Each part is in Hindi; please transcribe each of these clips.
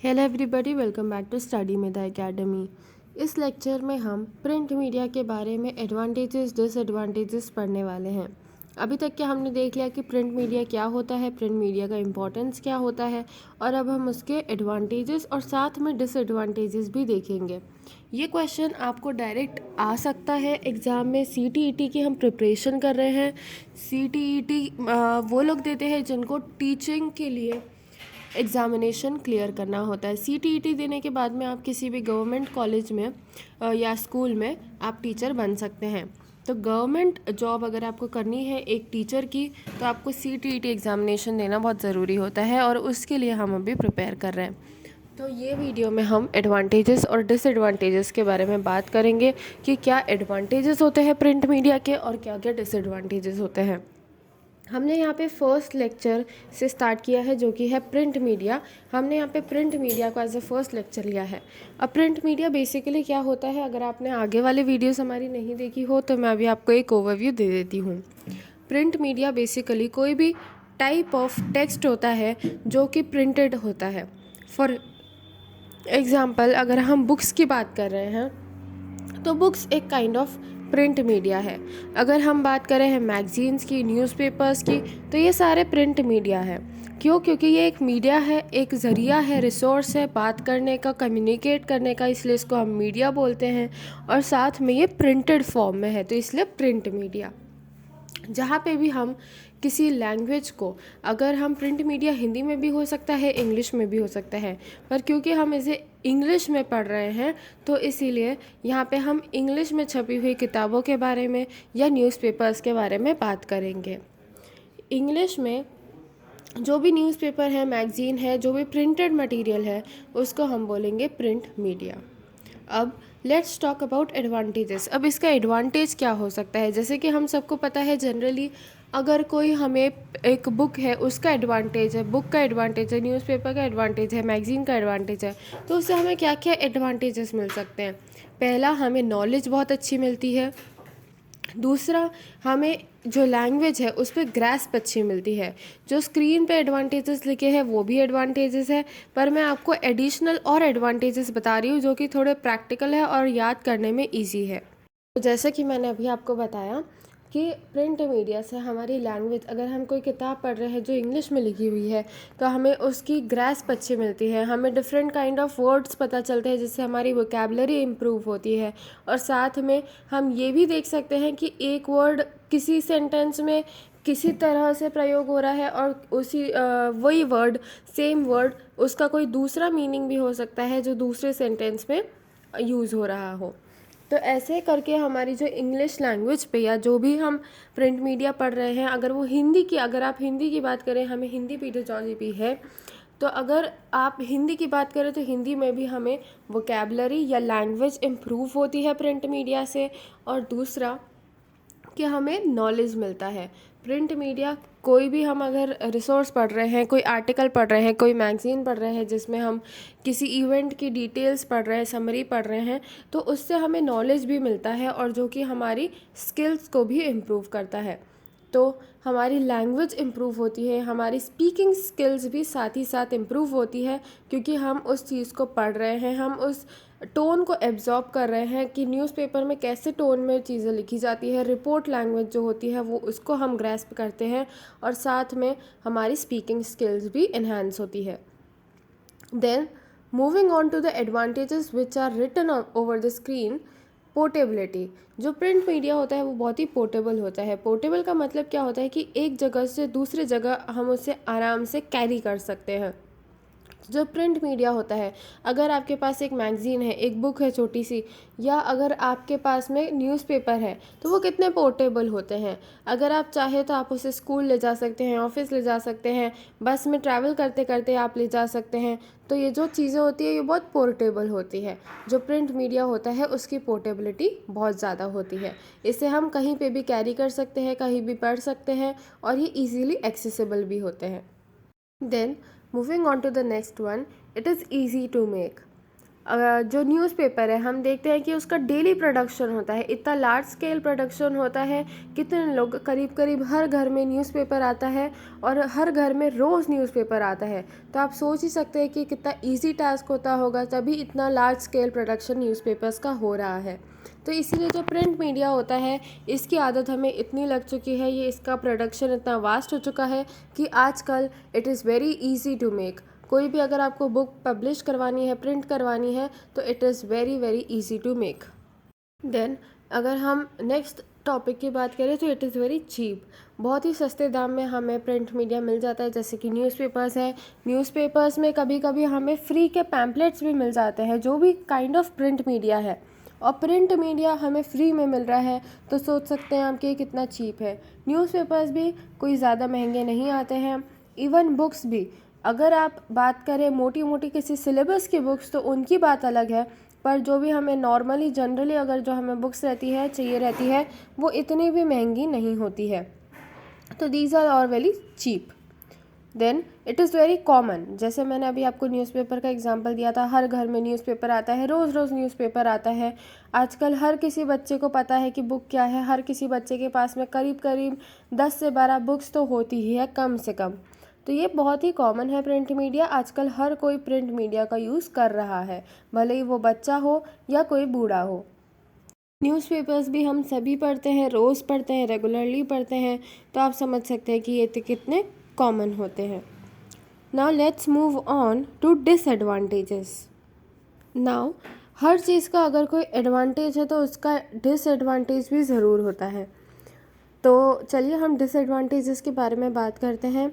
Hello everybody, welcome back to study Medha academy. इस लेक्चर में हम प्रिंट मीडिया के बारे में एडवांटेजेस डिसएडवांटेजेस पढ़ने वाले हैं। अभी तक क्या हमने देख लिया कि प्रिंट मीडिया क्या होता है, प्रिंट मीडिया का इम्पोर्टेंस क्या होता है, और अब हम उसके एडवांटेजेस और साथ में डिसएडवांटेजेस भी देखेंगे। ये क्वेश्चन आपको डायरेक्ट आ सकता है एग्ज़ाम में। CTET की हम प्रिपरेशन कर रहे हैं। CTET वो लोग देते हैं जिनको टीचिंग के लिए एग्ज़ामिनेशन क्लियर करना होता है। CTET देने के बाद में आप किसी भी गवर्नमेंट कॉलेज में या स्कूल में आप टीचर बन सकते हैं। तो गवर्नमेंट जॉब अगर आपको करनी है एक टीचर की, तो आपको CTET एग्ज़ामिनेशन देना बहुत ज़रूरी होता है, और उसके लिए हम अभी प्रिपेयर कर रहे हैं। तो ये वीडियो में हम एडवांटेजेस और डिसएडवांटेजेस के बारे में बात करेंगे कि क्या एडवांटेजेस होते हैं प्रिंट मीडिया के और क्या क्या डिसएडवांटेजेस होते हैं। हमने यहाँ पे फर्स्ट लेक्चर से स्टार्ट किया है जो कि है प्रिंट मीडिया। हमने यहाँ पे प्रिंट मीडिया को एज अ फर्स्ट लेक्चर लिया है। अब प्रिंट मीडिया बेसिकली क्या होता है, अगर आपने आगे वाले वीडियोस हमारी नहीं देखी हो तो मैं अभी आपको एक ओवरव्यू दे देती हूँ। प्रिंट मीडिया बेसिकली कोई भी टाइप ऑफ टेक्स्ट होता है जो कि प्रिंटेड होता है। फॉर एग्ज़ाम्पल अगर हम बुक्स की बात कर रहे हैं तो बुक्स एक काइंड ऑफ प्रिंट मीडिया है। अगर हम बात करें हैं मैगजीन्स की, न्यूज़पेपर्स की, तो ये सारे प्रिंट मीडिया है। क्यों? क्योंकि ये एक मीडिया है, एक ज़रिया है, रिसोर्स है बात करने का, कम्युनिकेट करने का, इसलिए इसको हम मीडिया बोलते हैं। और साथ में ये प्रिंटेड फॉर्म में है, तो इसलिए प्रिंट मीडिया। जहाँ पे भी हम किसी लैंग्वेज को, अगर हम प्रिंट मीडिया हिंदी में भी हो सकता है, इंग्लिश में भी हो सकता है, पर क्योंकि हम इसे इंग्लिश में पढ़ रहे हैं तो इसीलिए यहाँ पे हम इंग्लिश में छपी हुई किताबों के बारे में या न्यूज़पेपर्स के बारे में बात करेंगे। इंग्लिश में जो भी न्यूज़पेपर है, मैगज़ीन है, जो भी प्रिंटेड मटेरियल है, उसको हम बोलेंगे प्रिंट मीडिया। अब लेट्स टॉक अबाउट एडवांटेजेस। अब इसका एडवांटेज क्या हो सकता है? जैसे कि हम सबको पता है जनरली अगर कोई हमें एक बुक है उसका एडवांटेज है, बुक का एडवांटेज है, न्यूज़पेपर का एडवांटेज है, मैगज़ीन का एडवांटेज है, तो उससे हमें क्या क्या एडवांटेजेस मिल सकते हैं। पहला, हमें नॉलेज बहुत अच्छी मिलती है। दूसरा, हमें जो लैंग्वेज है उस पर ग्रैस्प अच्छी मिलती है। जो स्क्रीन पे एडवांटेजेस लिखे हैं वो भी एडवांटेजेस है, पर मैं आपको एडिशनल और एडवांटेजेस बता रही हूँ जो कि थोड़े प्रैक्टिकल है और याद करने में इजी है। तो जैसे कि मैंने अभी आपको बताया कि प्रिंट मीडिया से हमारी लैंग्वेज, अगर हम कोई किताब पढ़ रहे हैं जो इंग्लिश में लिखी हुई है तो हमें उसकी ग्रैस्प अच्छी मिलती है, हमें डिफरेंट काइंड ऑफ वर्ड्स पता चलते हैं जिससे हमारी वोकैबुलरी इम्प्रूव होती है। और साथ में हम ये भी देख सकते हैं कि एक वर्ड किसी सेंटेंस में किसी तरह से प्रयोग हो रहा है और उसी वही वर्ड, सेम वर्ड, उसका कोई दूसरा मीनिंग भी हो सकता है जो दूसरे सेंटेंस में यूज़ हो रहा हो। तो ऐसे करके हमारी जो इंग्लिश लैंग्वेज पे या जो भी हम प्रिंट मीडिया पढ़ रहे हैं, अगर वो हिंदी की, अगर आप हिंदी की बात करें, हमें हिंदी पीडियोलॉजी भी है, तो अगर आप हिंदी की बात करें तो हिंदी में भी हमें वोकैबुलरी या लैंग्वेज इम्प्रूव होती है प्रिंट मीडिया से। और दूसरा कि हमें नॉलेज मिलता है। प्रिंट मीडिया, कोई भी हम अगर रिसोर्स पढ़ रहे हैं, कोई आर्टिकल पढ़ रहे हैं, कोई मैगज़ीन पढ़ रहे हैं जिसमें हम किसी इवेंट की डिटेल्स पढ़ रहे हैं, समरी पढ़ रहे हैं, तो उससे हमें नॉलेज भी मिलता है और जो कि हमारी स्किल्स को भी इम्प्रूव करता है। तो हमारी लैंग्वेज इम्प्रूव होती है, हमारी स्पीकिंग स्किल्स भी साथ ही साथ इम्प्रूव होती है, क्योंकि हम उस चीज़ को पढ़ रहे हैं, हम उस टोन को एब्जॉर्ब कर रहे हैं कि न्यूज़पेपर में कैसे टोन में चीज़ें लिखी जाती है। रिपोर्ट लैंग्वेज जो होती है वो उसको हम ग्रैस्प करते हैं, और साथ में हमारी स्पीकिंग स्किल्स भी इन्हांस होती है। Then moving on to the advantages which are written over the screen. Portability. जो प्रिंट मीडिया होता है वो बहुत ही पोर्टेबल होता है। पोर्टेबल का मतलब क्या होता है कि एक जगह से दूसरी जगह हम उसे आराम से कैरी कर सकते हैं। जो प्रिंट मीडिया होता है, अगर आपके पास एक मैगज़ीन है, एक बुक है छोटी सी, या अगर आपके पास में न्यूज़पेपर है, तो वो कितने पोर्टेबल होते हैं। अगर आप चाहे तो आप उसे स्कूल ले जा सकते हैं, ऑफिस ले जा सकते हैं, बस में ट्रैवल करते करते आप ले जा सकते हैं। तो ये जो चीज़ें होती है ये बहुत पोर्टेबल होती है। जो प्रिंट मीडिया होता है उसकी पोर्टेबिलिटी बहुत ज़्यादा होती है। इसे हम कहीं पे भी कैरी कर सकते हैं, कहीं भी पढ़ सकते हैं, और ये ईजीली एक्सेसिबल भी होते हैं। Then moving on to the next one, it is easy to make. जो न्यूज़पेपर है हम देखते हैं कि उसका डेली प्रोडक्शन होता है, इतना लार्ज स्केल प्रोडक्शन होता है। कितने लोग, करीब करीब हर घर में न्यूज़पेपर आता है और हर घर में रोज़ न्यूज़पेपर आता है। तो आप सोच ही सकते हैं कि कितना इजी टास्क होता होगा, तभी इतना लार्ज स्केल प्रोडक्शन न्यूज़पेपर्स का हो रहा है। तो इसीलिए जो प्रिंट मीडिया होता है इसकी आदत हमें इतनी लग चुकी है, ये इसका प्रोडक्शन इतना वास्ट हो चुका है कि आजकल it is very easy to make. कोई भी अगर आपको बुक पब्लिश करवानी है, प्रिंट करवानी है, तो it is very very easy to make. Then अगर हम नेक्स्ट टॉपिक की बात करें तो इट इज़ वेरी चीप। बहुत ही सस्ते दाम में हमें प्रिंट मीडिया मिल जाता है, जैसे कि न्यूज़पेपर्स है। न्यूज़पेपर्स में कभी कभी हमें फ्री के पैम्पलेट्स भी मिल जाते हैं, जो भी काइंड ऑफ प्रिंट मीडिया है। और प्रिंट मीडिया हमें फ्री में मिल रहा है, तो सोच सकते हैं हम कि कितना चीप है। न्यूज़पेपर्स भी कोई ज़्यादा महंगे नहीं आते हैं। इवन बुक्स भी, अगर आप बात करें मोटी मोटी किसी सिलेबस की बुक्स, तो उनकी बात अलग है। पर जो भी हमें नॉर्मली जनरली अगर जो हमें बुक्स चाहिए रहती है, वो इतनी भी महंगी नहीं होती है। तो these are all very cheap. Then it is very common, जैसे मैंने अभी आपको न्यूज़पेपर का एग्जांपल दिया था, हर घर में न्यूज़पेपर आता है, रोज़ रोज़ न्यूज़पेपर आता है। आजकल हर किसी बच्चे को पता है कि बुक क्या है। हर किसी बच्चे के पास में करीब करीब 10 से 12 बुक्स तो होती ही है कम से कम। तो ये बहुत ही कॉमन है प्रिंट मीडिया। आजकल हर कोई प्रिंट मीडिया का यूज़ कर रहा है, भले ही वो बच्चा हो या कोई बूढ़ा हो। न्यूज़पेपर्स भी हम सभी पढ़ते हैं, रोज़ पढ़ते हैं, रेगुलरली पढ़ते हैं। तो आप समझ सकते हैं कि ये कितने कॉमन होते हैं। Now let's move on to disadvantages. Now हर चीज़ का अगर कोई एडवांटेज है तो उसका डिसएडवांटेज भी ज़रूर होता है। तो चलिए हम डिसएडवांटेजेस के बारे में बात करते हैं।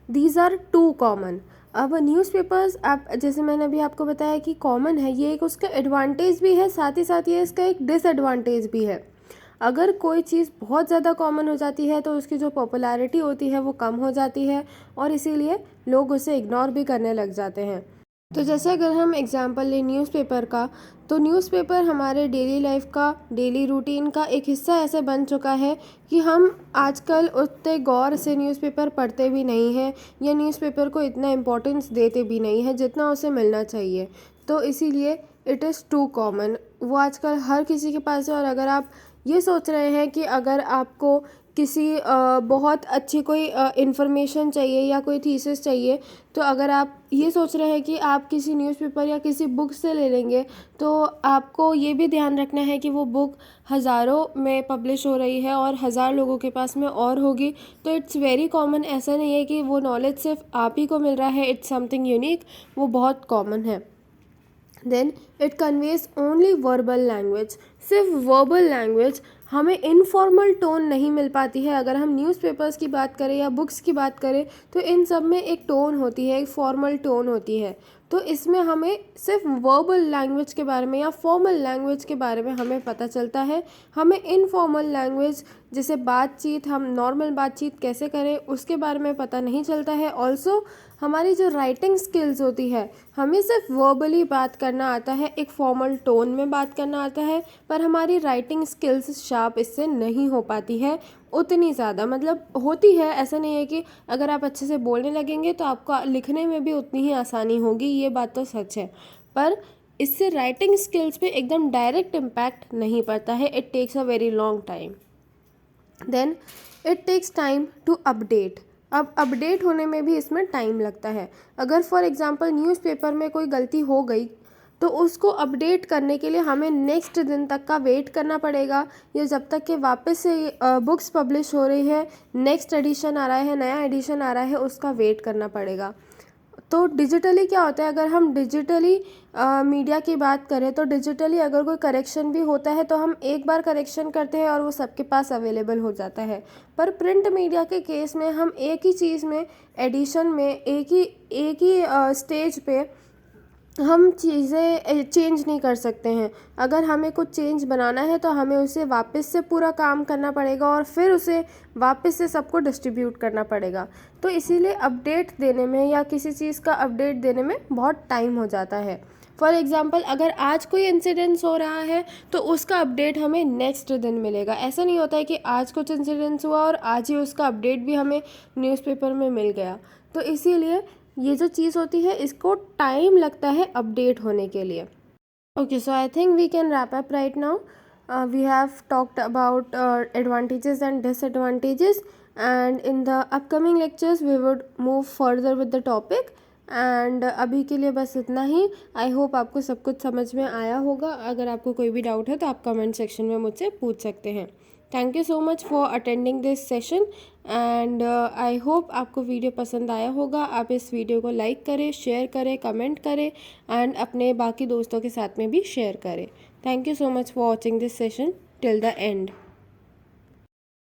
These are too common. अब न्यूज़पेपर्स, आप जैसे मैंने अभी आपको बताया कि कॉमन है, ये एक उसका एडवांटेज भी है, साथ ही साथ ये इसका एक डिसएडवांटेज भी है। अगर कोई चीज़ बहुत ज़्यादा कॉमन हो जाती है तो उसकी जो पॉपुलैरिटी होती है वो कम हो जाती है, और इसीलिए लोग उसे इग्नोर भी करने लग जाते हैं। तो जैसे अगर हम एग्जांपल लें न्यूज़पेपर का, तो न्यूज़पेपर हमारे डेली लाइफ का, डेली रूटीन का एक हिस्सा ऐसे बन चुका है कि हम आजकल उतने गौर से न्यूज़पेपर पढ़ते भी नहीं हैं, या न्यूज़पेपर को इतना इम्पोर्टेंस देते भी नहीं हैं जितना उसे मिलना चाहिए। तो इसीलिए इट इज़ टू कॉमन, वो आजकल हर किसी के पास है। और अगर आप ये सोच रहे हैं कि अगर आपको किसी बहुत अच्छी कोई इन्फॉर्मेशन चाहिए या कोई थीसिस चाहिए, तो अगर आप ये सोच रहे हैं कि आप किसी न्यूज़पेपर या किसी बुक से ले लेंगे, तो आपको ये भी ध्यान रखना है कि वो बुक हज़ारों में पब्लिश हो रही है और हज़ार लोगों के पास में और होगी। तो इट्स वेरी कॉमन, ऐसा नहीं है कि वो नॉलेज सिर्फ आप ही को मिल रहा है, इट्स समथिंग यूनिक, वो बहुत कॉमन है। Then it conveys only verbal language. सिर्फ वर्बल लैंग्वेज, हमें इनफॉर्मल टोन नहीं मिल पाती है। अगर हम न्यूज़पेपर्स की बात करें या बुक्स की बात करें, तो इन सब में एक टोन होती है, एक फॉर्मल टोन होती है। तो इसमें हमें सिर्फ वर्बल लैंग्वेज के बारे में या फॉर्मल लैंग्वेज के बारे में हमें पता चलता है। हमें इनफॉर्मल लैंग्वेज, जैसे बातचीत, हम नॉर्मल बातचीत कैसे करें उसके बारे में पता नहीं चलता है। ऑल्सो हमारी जो राइटिंग स्किल्स होती है, हमें सिर्फ वर्बली बात करना आता है, एक फॉर्मल टोन में बात करना आता है, पर हमारी राइटिंग स्किल्स शार्प इससे नहीं हो पाती है उतनी ज़्यादा। मतलब होती है, ऐसा नहीं है कि अगर आप अच्छे से बोलने लगेंगे तो आपको लिखने में भी उतनी ही आसानी होगी, ये बात तो सच है। पर इससे राइटिंग स्किल्स पे एकदम डायरेक्ट इम्पैक्ट नहीं पड़ता है। It takes a very long time. Then it takes time to update. अब अपडेट होने में भी इसमें टाइम लगता है। अगर फॉर एग्जांपल न्यूज़पेपर में कोई गलती हो गई, तो उसको अपडेट करने के लिए हमें नेक्स्ट दिन तक का वेट करना पड़ेगा, या जब तक कि वापस से बुक्स पब्लिश हो रही है, नेक्स्ट एडिशन आ रहा है, नया एडिशन आ रहा है, उसका वेट करना पड़ेगा। तो डिजिटली क्या होता है, अगर हम डिजिटली मीडिया की बात करें, तो डिजिटली अगर कोई करेक्शन भी होता है तो हम एक बार करेक्शन करते हैं और वो सबके पास अवेलेबल हो जाता है। पर प्रिंट मीडिया के केस में हम एक ही चीज़ में, एडिशन में, एक ही स्टेज पे हम चीज़ें चेंज नहीं कर सकते हैं। अगर हमें कुछ चेंज बनाना है तो हमें उसे वापस से पूरा काम करना पड़ेगा और फिर उसे वापस से सबको डिस्ट्रीब्यूट करना पड़ेगा। तो इसीलिए अपडेट देने में या किसी चीज़ का अपडेट देने में बहुत टाइम हो जाता है। फॉर एग्ज़ाम्पल, अगर आज कोई इंसिडेंस हो रहा है तो उसका अपडेट हमें नेक्स्ट दिन मिलेगा। ऐसा नहीं होता है कि आज कुछ इंसिडेंस हुआ और आज ही उसका अपडेट भी हमें न्यूज़पेपर में मिल गया। तो इसीलिए ये जो चीज़ होती है, इसको टाइम लगता है अपडेट होने के लिए। Okay, so I think we can wrap up right now. We have talked about advantages and disadvantages, and in the upcoming lectures, we would move further with the topic. And अभी के लिए बस इतना ही. आई होप आपको सब कुछ समझ में आया होगा. अगर आपको कोई भी डाउट है तो आप कमेंट सेक्शन में मुझसे पूछ सकते हैं. Thank you so much for attending this session. And I hope आपको वीडियो पसंद आया होगा. आप इस वीडियो को लाइक करें, शेयर करें, कमेंट करें एंड अपने बाकी दोस्तों के साथ में भी शेयर करें. Thank you so much for watching this session till the end.